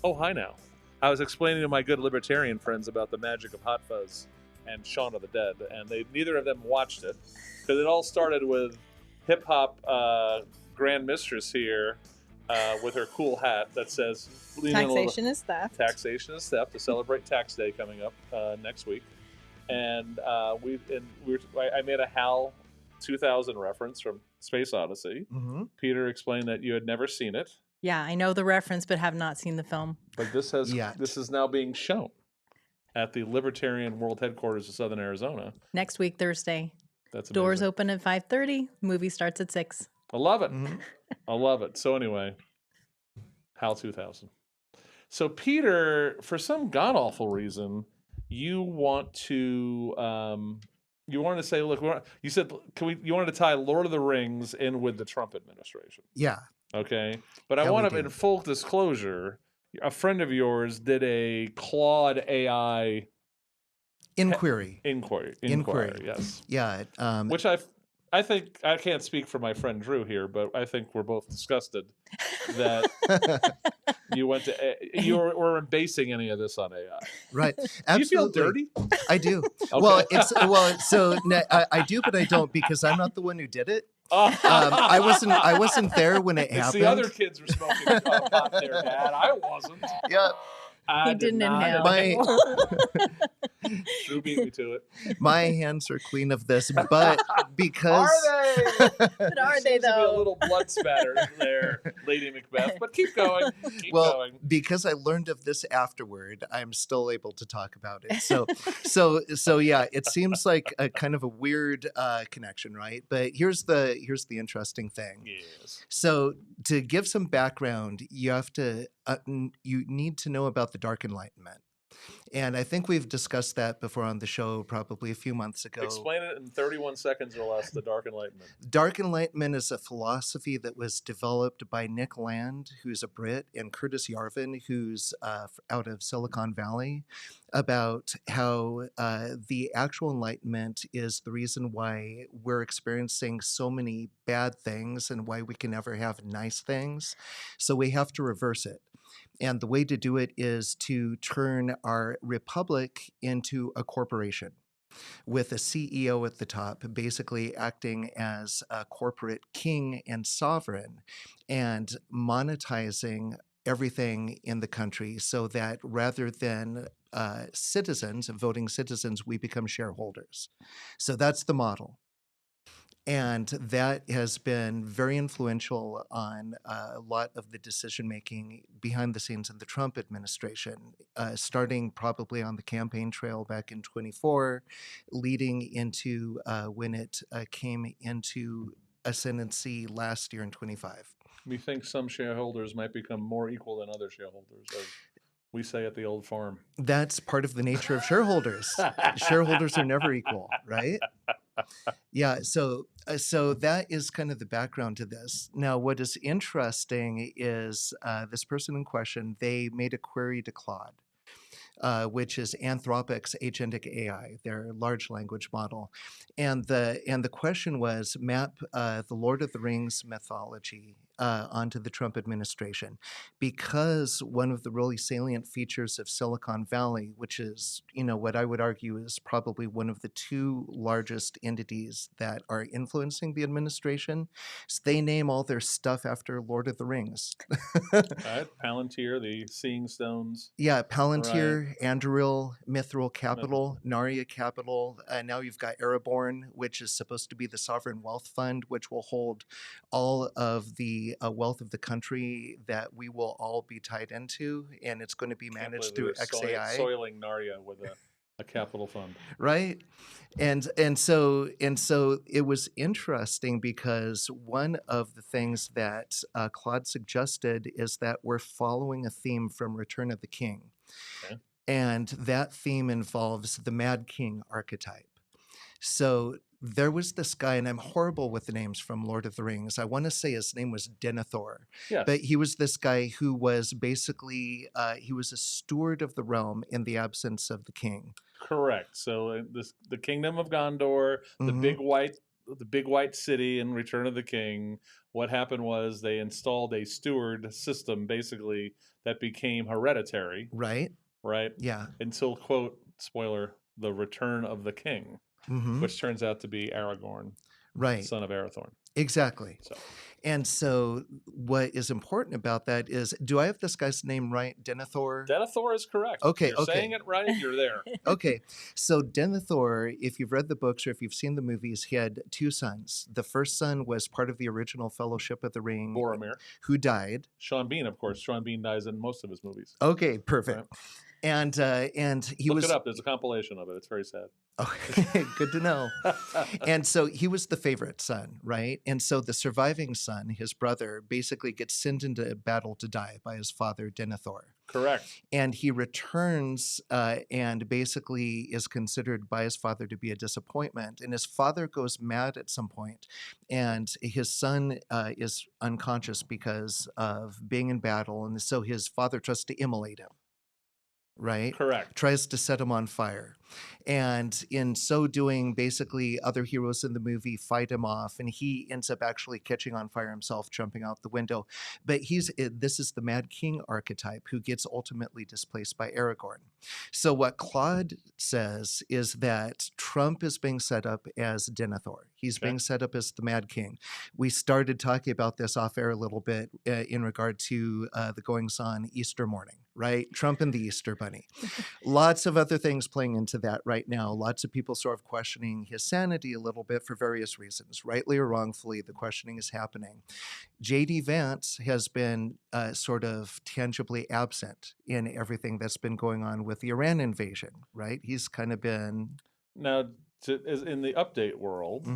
Oh, hi now. I was explaining to my good libertarian friends about the magic of Hot Fuzz and Shaun of the Dead, and neither of them watched it because it all started with hip hop grand mistress here with her cool hat that says Taxation is theft. Taxation is theft to celebrate Tax Day coming up next week, and I made a HAL 2000 reference from Space Odyssey. Mm-hmm. Peter explained that you had never seen it. Yeah, I know the reference, but have not seen the film. But this is now being shown at the Libertarian World Headquarters of Southern Arizona. Next week, Thursday. That's amazing. Doors open at 5:30. Movie starts at 6. I love it. Mm-hmm. I love it. So anyway, HAL 2000. So Peter, for some god-awful reason, you wanted to say, look, you said, you wanted to tie Lord of the Rings in with the Trump administration. Yeah. Okay. But I want to, in full disclosure, a friend of yours did a Claude AI Inquiry. Yes. Yeah. Which I think, I can't speak for my friend Drew here, but I think we're both disgusted that you were basing any of this on AI. Right. Absolutely. Do you feel dirty? I do. Okay. I do, but I don't because I'm not the one who did it. I wasn't there when it happened. The other kids were smoking pot there, Dad. I wasn't. Yeah. He didn't inhale. Drew beat me to it. My hands are clean of this, but because are they? But are they though? To be a little blood spatter there, Lady Macbeth. But keep going. Keep going. Because I learned of this afterward, I'm still able to talk about it. So yeah, it seems like a kind of a weird connection, right? But here's the interesting thing. Yes. So to give some background, you need to know about the Dark Enlightenment. And I think we've discussed that before on the show probably a few months ago. Explain it in 31 seconds or less, the Dark Enlightenment. Dark Enlightenment is a philosophy that was developed by Nick Land, who's a Brit, and Curtis Yarvin, who's out of Silicon Valley, about how the actual Enlightenment is the reason why we're experiencing so many bad things and why we can never have nice things. So we have to reverse it. And the way to do it is to turn our republic into a corporation with a CEO at the top, basically acting as a corporate king and sovereign and monetizing everything in the country so that rather than voting citizens, we become shareholders. So that's the model. And that has been very influential on a lot of the decision-making behind the scenes in the Trump administration, starting probably on the campaign trail back in 24, leading into when it came into ascendancy last year in 25. We think some shareholders might become more equal than other shareholders, as we say at the old farm. That's part of the nature of shareholders. Shareholders are never equal, right? Yeah, so that is kind of the background to this. Now, what is interesting is this person in question, they made a query to Claude, which is Anthropic's agentic AI, their large language model. And the question was, map the Lord of the Rings mythology onto the Trump administration, because one of the really salient features of Silicon Valley, which is, what I would argue is probably one of the two largest entities that are influencing the administration, is they name all their stuff after Lord of the Rings. Right, Palantir, the Seeing Stones. Yeah, Palantir, right. Anduril, Mithril Capital, Narya Capital. Now you've got Ereborn, which is supposed to be the sovereign wealth fund, which will hold all of the wealth of the country that we will all be tied into, and it's going to be managed through XAI. Soiling Narya with a capital fund, right? And so it was interesting because one of the things that Claude suggested is that we're following a theme from Return of the King, okay. And that theme involves the Mad King archetype. So there was this guy, and I'm horrible with the names from Lord of the Rings. I want to say his name was Denethor. Yes. But he was this guy who was basically, he was a steward of the realm in the absence of the king. Correct. So the kingdom of Gondor, the big white the big white city in Return of the King, what happened was they installed a steward system basically that became hereditary, Right. right? Yeah. Until, quote, spoiler, the Return of the King, Mm-hmm. which turns out to be Aragorn, Right. son of Arathorn. Exactly. So And so what is important about that is, do I have this guy's name right? Denethor? Denethor is correct. Okay, You're saying it right. You're there. Okay. So Denethor, if you've read the books or if you've seen the movies, he had two sons. The first son was part of the original Fellowship of the Ring, Boromir. who died. Sean Bean, of course. Sean Bean dies in most of his movies. Okay, perfect. Right. And he Look was it up. There's a compilation of it. It's very sad. Okay, good to know. And so he was the favorite son, right? And so the surviving son, his brother, basically gets sent into battle to die by his father, Denethor. Correct. And he returns and basically is considered by his father to be a disappointment. And his father goes mad at some point, and his son is unconscious because of being in battle. And so his father tries to immolate him. Right? Correct. Tries to set him on fire. And in so doing, basically other heroes in the movie fight him off, and he ends up actually catching on fire himself, jumping out the window. But this is the Mad King archetype who gets ultimately displaced by Aragorn. So what Claude says is that Trump is being set up as Denethor. He's being set up as the Mad King. We started talking about this off air a little bit in regard to the goings-on Easter morning, right? Trump and the Easter Bunny. Lots of other things playing into that right now. Lots of people sort of questioning his sanity a little bit for various reasons. Rightly or wrongfully, the questioning is happening. J.D. Vance has been sort of tangibly absent in everything that's been going on with the Iran invasion, right? He's kind of been... Now, in the update world,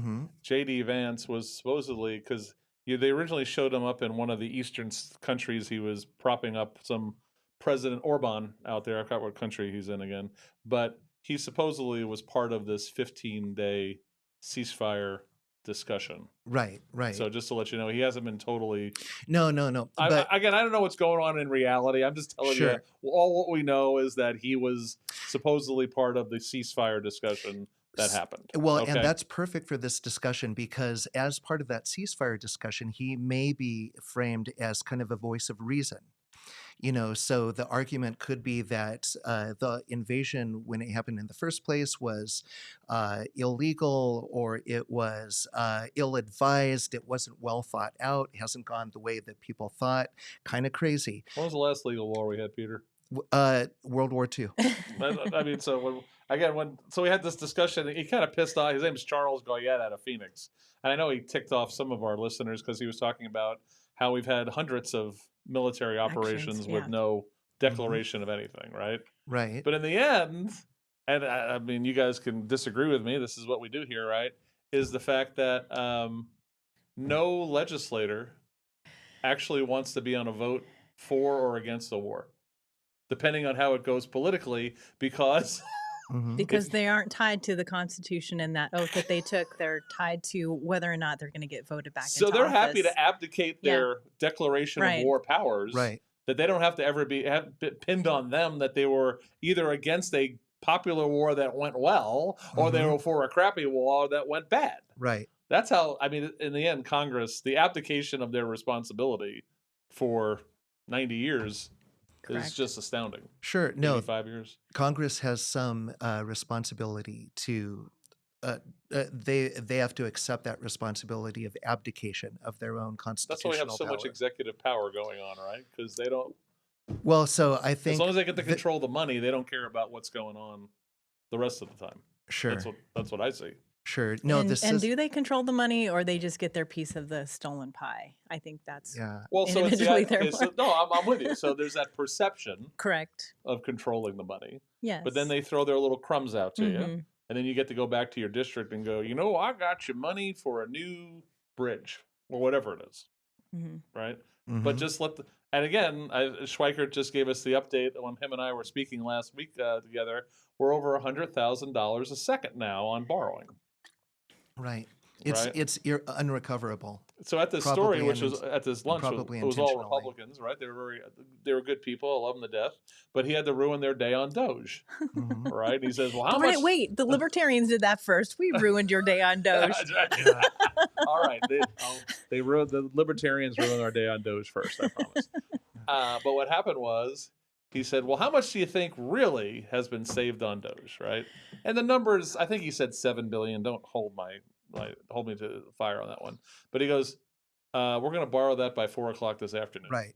J.D. Vance was supposedly, because they originally showed him up in one of the eastern countries. He was propping up some President Orban out there. I forgot what country he's in again. But he supposedly was part of this 15-day ceasefire discussion. Right. So just to let you know, he hasn't been totally... No. But again, I don't know what's going on in reality. I'm just telling you, all what we know is that he was supposedly part of the ceasefire discussion that happened. Well, and that's perfect for this discussion, because as part of that ceasefire discussion, he may be framed as kind of a voice of reason. So the argument could be that the invasion, when it happened in the first place, was illegal, or it was ill-advised. It wasn't well thought out. It hasn't gone the way that people thought. Kind of crazy. When was the last legal war we had, Peter? World War II. I mean, so we had this discussion. He kind of pissed off. His name's Charles Goyette out of Phoenix, and I know he ticked off some of our listeners because he was talking about how we've had hundreds of military operations with no declaration of anything, right? Right. But in the end, and I mean, you guys can disagree with me, this is what we do here, right? Is the fact that no legislator actually wants to be on a vote for or against the war, depending on how it goes politically, because... Because they aren't tied to the Constitution and that oath that they took. They're tied to whether or not they're going to get voted back into office. So they're happy to abdicate their declaration of war powers, that they don't have to ever be pinned on them that they were either against a popular war that went well, or they were for a crappy war that went bad. Right. That's how, I mean, in the end, Congress, the abdication of their responsibility for 90 years... It's just astounding. Sure. No, 5 years. Congress has some responsibility to. They have to accept that responsibility of abdication of their own constitutional. That's why we have so much executive power going on, right? Because they don't. Well, so I think as long as they get to control the money, they don't care about what's going on the rest of the time. Sure. That's what I see. Sure. No, and do they control the money, or they just get their piece of the stolen pie? I think that's Well, so I'm with you. So there's that perception, correct, of controlling the money. Yes. But then they throw their little crumbs out to you, and then you get to go back to your district and go, I got you money for a new bridge or whatever it is, right? But just and again, Schweikert just gave us the update when him and I were speaking last week together. We're over $100,000 a second now on borrowing. Right. right? It's unrecoverable. So at this Probably story, which was at this lunch, probably it was all intentionally. Republicans, right? They were good people. I love them to death, but he had to ruin their day on Doge, Mhm. right? And he says, "Well, how much?" Wait, the libertarians did that first. We ruined your day on Doge. All right, they ruined the libertarians ruined our day on Doge first. I promise. But what happened was he said, "Well, how much do you think really has been saved on Doge?" Right? And the numbers, I think he said 7 billion. Don't hold hold me to the fire on that one. But he goes, "We're going to borrow that by 4 o'clock this afternoon." Right.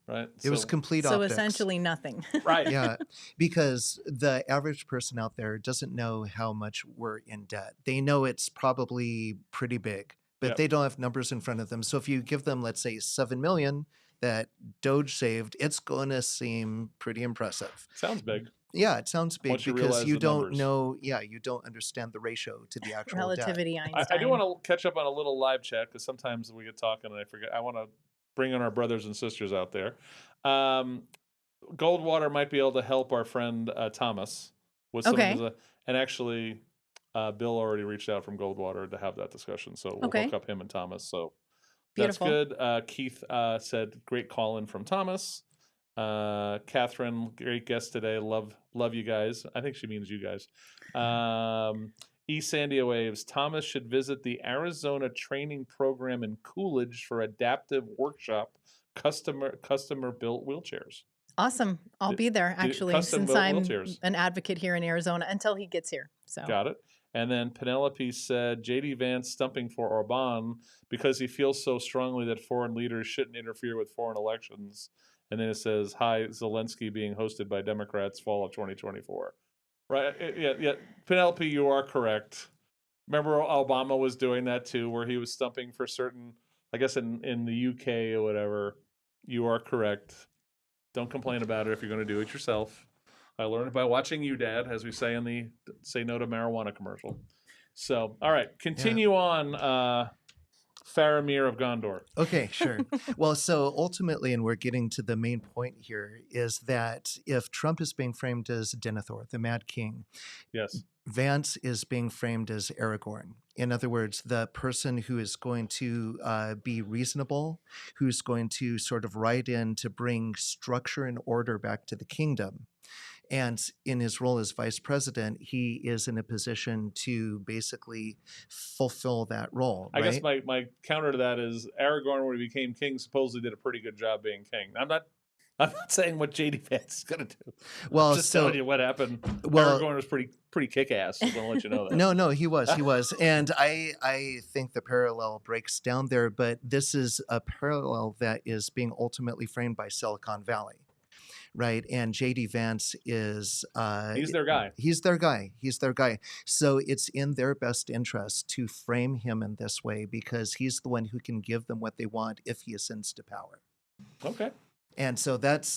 Right. It was complete So optics. essentially nothing. Right. Yeah, because the average person out there doesn't know how much we're in debt. They know it's probably pretty big, but Yep. they don't have numbers in front of them. So if you give them, let's say, 7 million that Doge saved, it's going to seem pretty impressive. Sounds big. Yeah, it sounds big Once you because realize you the don't numbers. know. Yeah, you don't understand the ratio to the actual Relativity, debt. Einstein. I do want to catch up on a little live chat because sometimes we get talking and I forget. I want to bring in our brothers and sisters out there. Goldwater might be able to help our friend Thomas with some Okay. of his, and actually, Bill already reached out from Goldwater to have that discussion, so we'll Okay. hook up him and Thomas. So Beautiful. that's good. Keith said, "Great call in from Thomas." Catherine, great guest today. Love you guys. I think she means you guys. Sandia Waves. Thomas should visit the Arizona training program in Coolidge for adaptive workshop customer built wheelchairs. Awesome. I'll be there actually, custom since built I'm wheelchairs. an advocate here in Arizona until he gets here. So Got it. And then Penelope said JD Vance stumping for Orban because he feels so strongly that foreign leaders shouldn't interfere with foreign elections. And then it says, "Hi, Zelensky being hosted by Democrats fall of 2024." Right? Yeah. Penelope, you are correct. Remember Obama was doing that too, where he was stumping for certain, I guess in the UK or whatever. You are correct. Don't complain about it if you're going to do it yourself. I learned it by watching you, Dad, as we say in the Say No to Marijuana commercial. So, all right, continue on, Faramir of Gondor. Okay, sure. Well, so ultimately, and we're getting to the main point here, is that if Trump is being framed as Denethor, the Mad King, Yes. Vance is being framed as Aragorn. In other words, the person who is going to be reasonable, who's going to sort of ride in to bring structure and order back to the kingdom. And in his role as vice president, he is in a position to basically fulfill that role. I right? guess my counter to that is Aragorn, when he became king, supposedly did a pretty good job being king. I'm not saying what JD Vance is going to do. Well, I'm just telling you what happened. Aragorn was pretty kick-ass. I'm going to let you know that. No, he was. And I think the parallel breaks down there, but this is a parallel that is being ultimately framed by Silicon Valley. Right. And JD Vance is he's their guy. He's their guy. So it's in their best interest to frame him in this way because he's the one who can give them what they want if he ascends to power. Okay. And so that's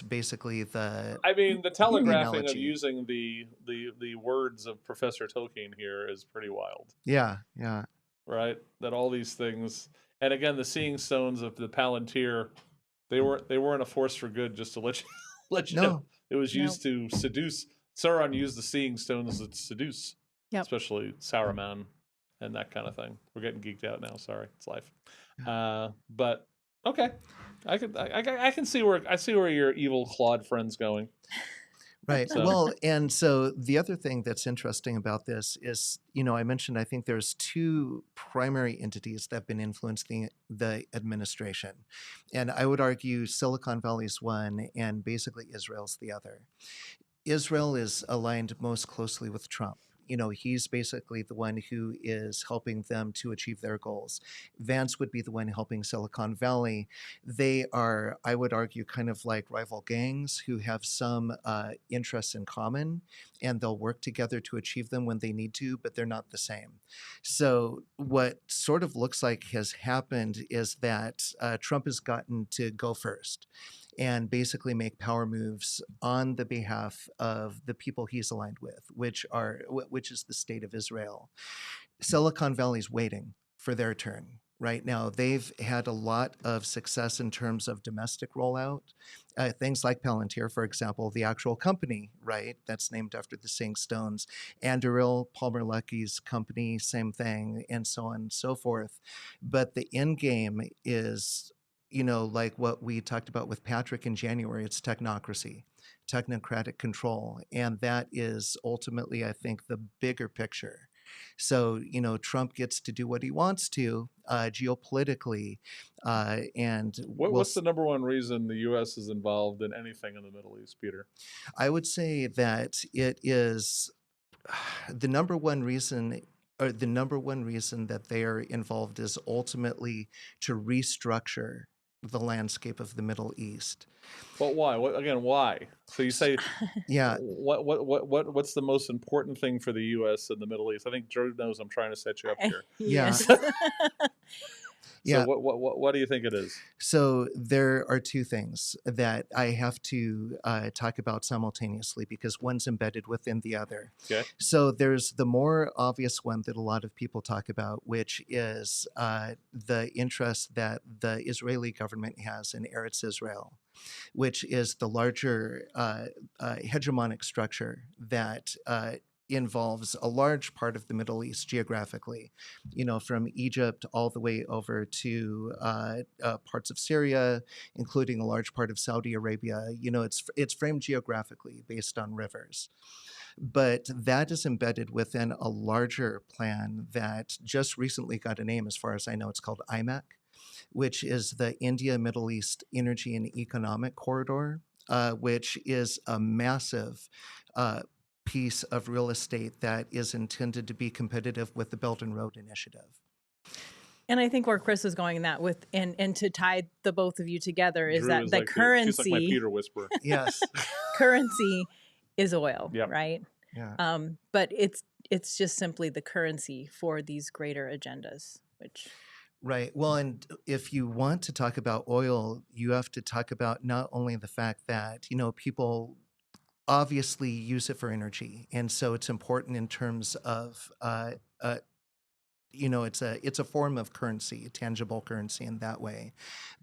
basically the. I mean, the telegraphing analogy. of using the words of Professor Tolkien here is pretty wild. Yeah. Right. That all these things, and again, the seeing stones of the Palantir. They weren't a force for good, just to let you know. It was used to seduce. Sauron used the seeing stones to seduce, especially Saruman and that kind of thing. We're getting geeked out now. Sorry, it's life. But okay, I can see where your evil Claude friend's going. Right. So. Well, and so the other thing that's interesting about this is, I mentioned I think there's two primary entities that have been influencing the administration. And I would argue Silicon Valley's one and basically Israel's the other. Israel is aligned most closely with Trump. He's basically the one who is helping them to achieve their goals. Vance would be the one helping Silicon Valley. They are, I would argue, kind of like rival gangs who have some interests in common, and they'll work together to achieve them when they need to, but they're not the same. So what sort of looks like has happened is that Trump has gotten to go first and basically make power moves on the behalf of the people he's aligned with, which is the state of Israel. Silicon Valley's waiting for their turn, right now. They've had a lot of success in terms of domestic rollout. Things like Palantir, for example, the actual company, right, that's named after the Sing Stones. Anduril, Palmer Lucky's company, same thing, and so on and so forth. But the end game is, like what we talked about with Patrick in January, it's technocracy, technocratic control. And that is ultimately, I think, the bigger picture. So, Trump gets to do what he wants to geopolitically. And What's the number one reason the U.S. is involved in anything in the Middle East, Peter? I would say that it is the number one reason. Or the number one reason that they are involved is ultimately to restructure the landscape of the Middle East. But why? Why? So you say, Yeah. what's the most important thing for the U.S. in the Middle East? I think Drew knows I'm trying to set you up here. Yes. Yeah. So what do you think it is? So there are two things that I have to talk about simultaneously because one's embedded within the other. Okay. So there's the more obvious one that a lot of people talk about, which is the interest that the Israeli government has in Eretz Israel, which is the larger hegemonic structure that involves a large part of the Middle East geographically, from Egypt all the way over to parts of Syria, including a large part of Saudi Arabia. It's framed geographically based on rivers. But that is embedded within a larger plan that just recently got a name, as far as I know. It's called IMEC, which is the India Middle East Energy and Economic Corridor, which is a massive piece of real estate that is intended to be competitive with the Belt and Road Initiative. And I think where Chris is going in that with and to tie the both of you together is Drew that is the like currency, she's like my Peter whisperer. Yes. currency is oil, Yep. right? Yeah. But it's just simply the currency for these greater agendas, which. Right. Well, and if you want to talk about oil, you have to talk about not only the fact that, people obviously use it for energy. And so it's important in terms of, it's a form of currency, a tangible currency in that way.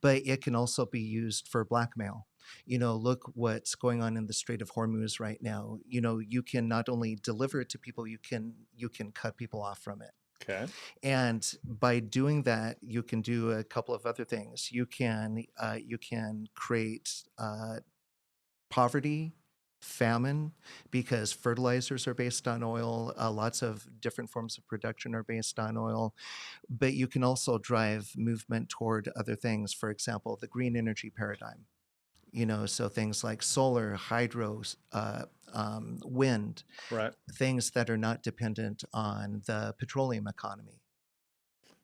But it can also be used for blackmail. Look what's going on in the Strait of Hormuz right now. You can not only deliver it to people, you can cut people off from it. Okay. And by doing that, you can do a couple of other things. You can create poverty, famine, because fertilizers are based on oil. Lots of different forms of production are based on oil. But you can also drive movement toward other things. For example, the green energy paradigm. So things like solar, hydro, wind, Right. things that are not dependent on the petroleum economy.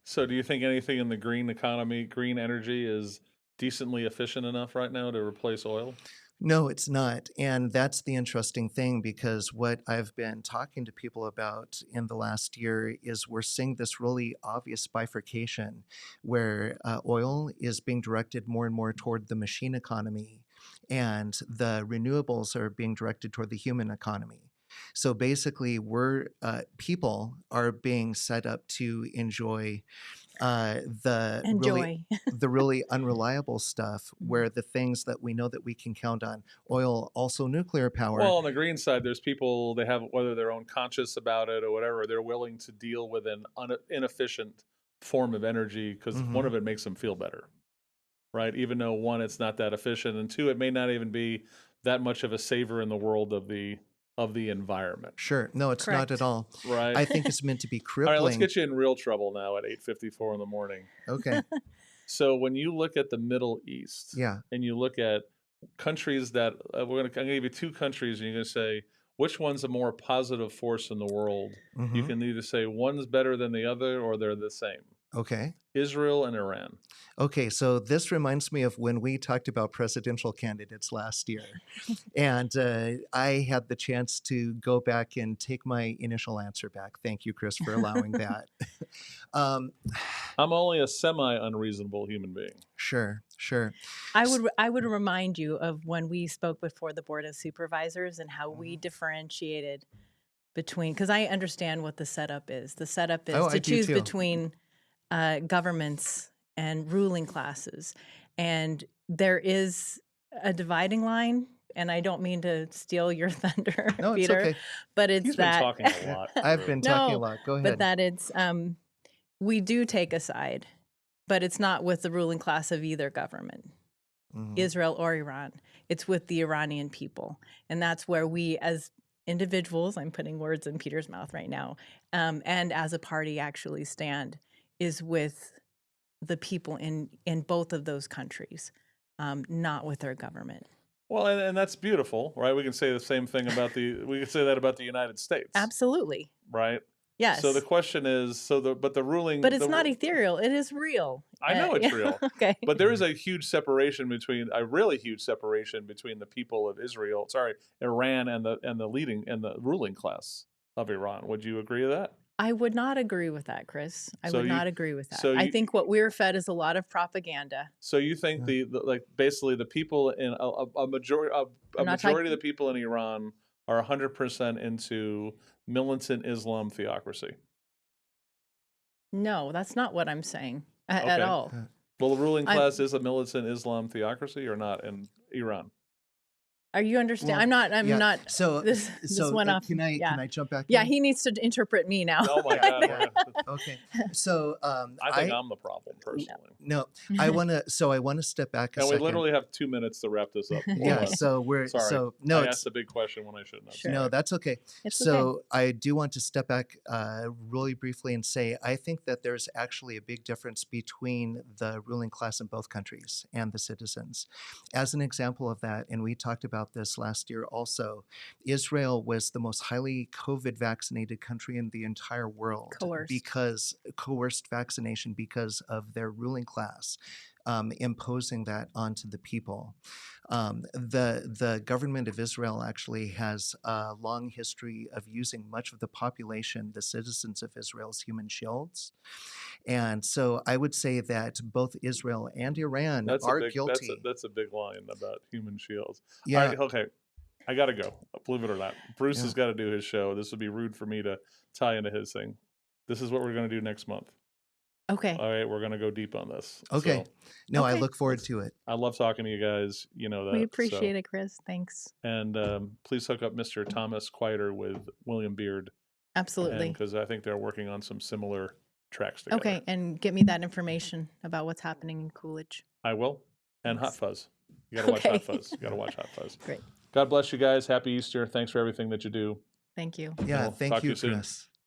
So do you think anything in the green economy, green energy is decently efficient enough right now to replace oil? No, it's not. And that's the interesting thing, because what I've been talking to people about in the last year is we're seeing this really obvious bifurcation where oil is being directed more and more toward the machine economy, and the renewables are being directed toward the human economy. So basically, people are being set up to enjoy the really unreliable stuff, where the things that we know that we can count on, oil, also nuclear power. Well, on the green side, there's people, they have, whether they're unconscious about it or whatever, they're willing to deal with an inefficient form of energy because one of it makes them feel better, right? Even though one, it's not that efficient, and two, it may not even be that much of a saver in the world of the environment. Sure. No, it's Correct. not at all. Right. I think it's meant to be crippling. All right, let's get you in real trouble now at 8:54 in the morning. Okay. So when you look at the Middle East, Yeah. and you look at countries that I'm going to give you two countries, and you're going to say which one's a more positive force in the world. You can either say one's better than the other, or they're the same. Okay. Israel and Iran. Okay, so this reminds me of when we talked about presidential candidates last year. And I had the chance to go back and take my initial answer back. Thank you, Chris, for allowing that. I'm only a semi-unreasonable human being. Sure. I would remind you of when we spoke before the Board of Supervisors and how we differentiated between, because I understand what the setup is. The setup is to choose between governments and ruling classes. And there is a dividing line. And I don't mean to steal your thunder, No, it's Peter, okay. but it's He's been that talking a lot. I've been talking a No, lot. Go ahead. but that it's we do take a side, but it's not with the ruling class of either government, Israel or Iran. It's with the Iranian people, and that's where we, as individuals, I'm putting words in Peter's mouth right now, and as a party actually stand, is with the people in both of those countries, not with their government. Well, and that's beautiful, right? We can say the same thing about we can say that about the United States. Absolutely. Right? Yes. So the question is, but the ruling... But it's not ethereal. It is real. I know it's real. Okay. But there is a really huge separation between the people of Iran and the ruling class of Iran. Would you agree with that? I would not agree with that, Chris. I would not agree with that. so I you- think what we're fed is a lot of propaganda. So you think basically the people in a majority of the people in Iran are 100% into militant Islam theocracy? No, that's not what I'm saying at Okay. all. Well, the ruling class is a militant Islam theocracy or not in Iran? Are you understand? Well, I'm not. So, This went off. Can yeah. I jump back? Yeah, in? he needs to interpret me now. Oh my God! Yeah. Okay. So I think I'm the problem personally. no, I want to step back a And we second. literally have 2 minutes to wrap this up. Yeah. So we're Sorry. no. I asked a big question when I shouldn't have. Sure. No, that's okay. It's So okay. I do want to step back really briefly and say I think that there's actually a big difference between the ruling class in both countries and the citizens. As an example of that, and we talked about this last year also, Israel was the most highly COVID vaccinated country in the entire world. Coerced vaccination because of their ruling class. Imposing that onto the people. The government of Israel actually has a long history of using much of the population, the citizens of Israel, as human shields. And so I would say that both Israel and Iran are guilty. That's a big line about human shields. Yeah. Okay. I got to go. Believe it or not. Bruce has got to do his show. This would be rude for me to tie into his thing. This is what we're going to do next month. Okay. All right, we're going to go deep on this. Okay. So, I look forward to it. I love talking to you guys. You know that. We appreciate it, Chris. Thanks. And please hook up Mr. Thomas Quieter with William Beard. Absolutely. Because I think they're working on some similar tracks together. Okay, and get me that information about what's happening in Coolidge. I will. And Hot Fuzz. You got to watch Hot Fuzz. You got to watch Hot Fuzz. Great. God bless you guys. Happy Easter. Thanks for everything that you do. Thank you. Yeah, We'll thank talk to you, you soon. Chris.